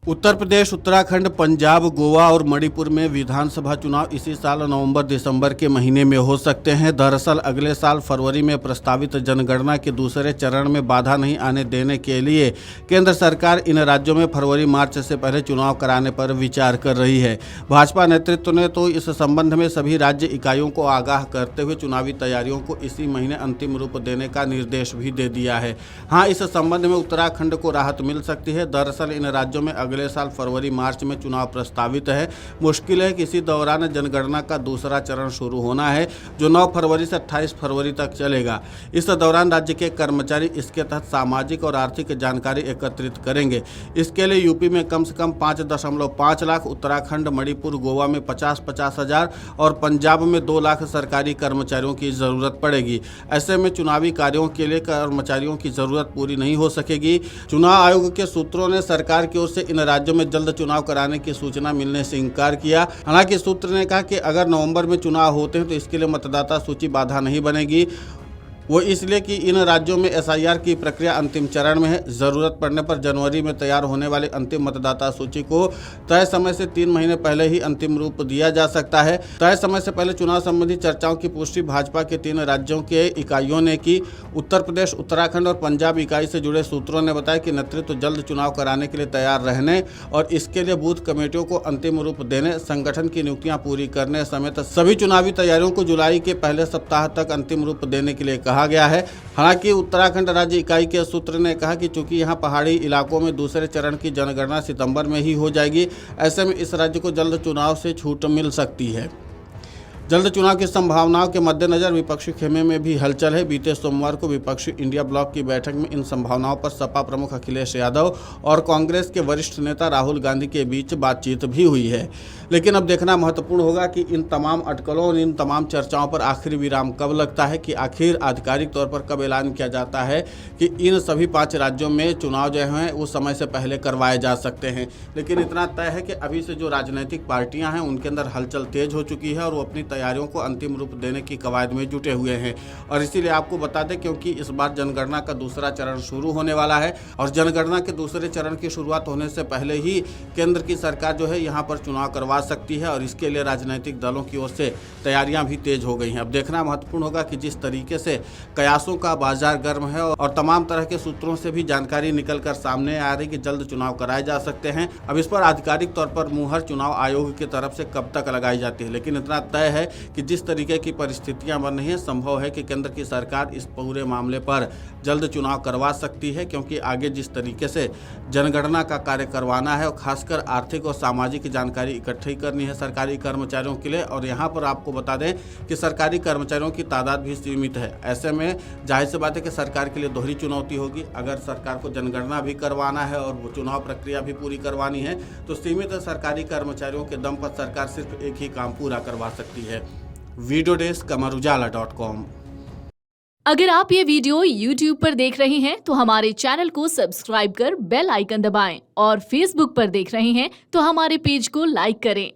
उत्तर प्रदेश, उत्तराखंड, पंजाब, गोवा और मणिपुर में विधानसभा चुनाव इसी साल नवंबर-दिसंबर के महीने में हो सकते हैं। दरअसल अगले साल फरवरी में प्रस्तावित जनगणना के दूसरे चरण में बाधा नहीं आने देने के लिए केंद्र सरकार इन राज्यों में फरवरी-मार्च से पहले चुनाव कराने पर विचार कर रही है। भाजपा नेतृत्व ने तो इस संबंध में सभी राज्य इकाइयों को आगाह करते हुए चुनावी तैयारियों को इसी महीने अंतिम रूप देने का निर्देश भी दे दिया है। हाँ, इस संबंध में उत्तराखंड को राहत मिल सकती है। दरअसल इन राज्यों में अगले साल फरवरी-मार्च में चुनाव प्रस्तावित है। मुश्किल है कि इसी दौरान जनगणना का दूसरा चरण शुरू होना है, जो 9 फरवरी से 28 फरवरी तक चलेगा। इस दौरान राज्य के कर्मचारी इसके तहत सामाजिक और आर्थिक जानकारी एकत्रित करेंगे। इसके लिए यूपी में कम से कम 5.5 लाख, उत्तराखंड, मणिपुर, गोवा में 50-50 हज़ार और पंजाब में 2 लाख सरकारी कर्मचारियों की जरूरत पड़ेगी। ऐसे में चुनावी कार्यों के लिए कर्मचारियों की जरूरत पूरी नहीं हो सकेगी। चुनाव आयोग के सूत्रों ने सरकार की ओर से इन राज्यों में जल्द चुनाव कराने की सूचना मिलने से इनकार किया। हालांकि सूत्र ने कहा कि अगर नवंबर में चुनाव होते हैं तो इसके लिए मतदाता सूची बाधा नहीं बनेगी। वो इसलिए कि इन राज्यों में एसआईआर की प्रक्रिया अंतिम चरण में है। ज़रूरत पड़ने पर जनवरी में तैयार होने वाली अंतिम मतदाता सूची को तय समय से 3 महीने पहले ही अंतिम रूप दिया जा सकता है। तय समय से पहले चुनाव संबंधी चर्चाओं की पुष्टि भाजपा के 3 राज्यों के इकाइयों ने की। उत्तर प्रदेश, उत्तराखंड और पंजाब इकाई से जुड़े सूत्रों ने बताया कि नेतृत्व जल्द चुनाव कराने के लिए तैयार रहने और इसके लिए बूथ कमेटियों को अंतिम रूप देने, संगठन की नियुक्तियां पूरी करने समेत सभी चुनावी तैयारियों को जुलाई के पहले सप्ताह तक अंतिम रूप देने के लिए कहा गया है। हालांकि उत्तराखंड राज्य इकाई के सूत्र ने कहा कि चूंकि यहां पहाड़ी इलाकों में दूसरे चरण की जनगणना सितंबर में ही हो जाएगी, ऐसे में इस राज्य को जल्द चुनाव से छूट मिल सकती है। जल्द चुनाव की संभावनाओं के मद्देनजर विपक्षी खेमे में भी हलचल है। बीते सोमवार को विपक्षी इंडिया ब्लॉक की बैठक में इन संभावनाओं पर सपा प्रमुख अखिलेश यादव और कांग्रेस के वरिष्ठ नेता राहुल गांधी के बीच बातचीत भी हुई है। लेकिन अब देखना महत्वपूर्ण होगा कि इन तमाम अटकलों और इन तमाम चर्चाओं पर आखिरी विराम कब लगता है, कि आखिर आधिकारिक तौर पर कब ऐलान किया जाता है कि इन सभी 5 राज्यों में चुनाव जो हैं वो समय से पहले करवाए जा सकते हैं। लेकिन इतना तय है कि अभी से जो राजनीतिक पार्टियां हैं उनके अंदर हलचल तेज हो चुकी है और वो अपनी तैयारियों को अंतिम रूप देने की कवायद में जुटे हुए हैं। और इसीलिए आपको बता दें, क्योंकि इस बार जनगणना का दूसरा चरण शुरू होने वाला है और जनगणना के दूसरे चरण की शुरुआत होने से पहले ही केंद्र की सरकार जो है यहाँ पर चुनाव करवा सकती है और इसके लिए राजनीतिक दलों की ओर से तैयारियां भी तेज हो गई हैं। अब देखना महत्वपूर्ण होगा कि जिस तरीके से कयासों का बाजार गर्म है और तमाम तरह के सूत्रों से भी जानकारी निकलकर सामने आ रही कि जल्द चुनाव कराए जा सकते हैं। अब इस पर आधिकारिक तौर पर मुहर चुनाव आयोग की तरफ से कब तक लगाई जाती है, लेकिन इतना तय है कि जिस तरीके की परिस्थितियां बन रही हैं, संभव है कि केंद्र की सरकार इस पूरे मामले पर जल्द चुनाव करवा सकती है, क्योंकि आगे जिस तरीके से जनगणना का कार्य करवाना है और खासकर आर्थिक और सामाजिक जानकारी इकट्ठी करनी है सरकारी कर्मचारियों के लिए। और यहाँ पर आपको बता दें कि सरकारी कर्मचारियों की तादाद भी सीमित है। ऐसे में जाहिर सी बात है कि सरकार के लिए दोहरी चुनौती होगी। अगर सरकार को जनगणना भी करवाना है और वो चुनाव प्रक्रिया भी पूरी करवानी है तो सीमित सरकारी कर्मचारियों के दम पर सरकार सिर्फ एक ही काम पूरा करवा सकती है। Video desk amarujala.com। अगर आप ये वीडियो YouTube पर देख रहे हैं तो हमारे चैनल को सब्सक्राइब कर बेल आइकन दबाएं और Facebook पर देख रहे हैं तो हमारे पेज को लाइक करें।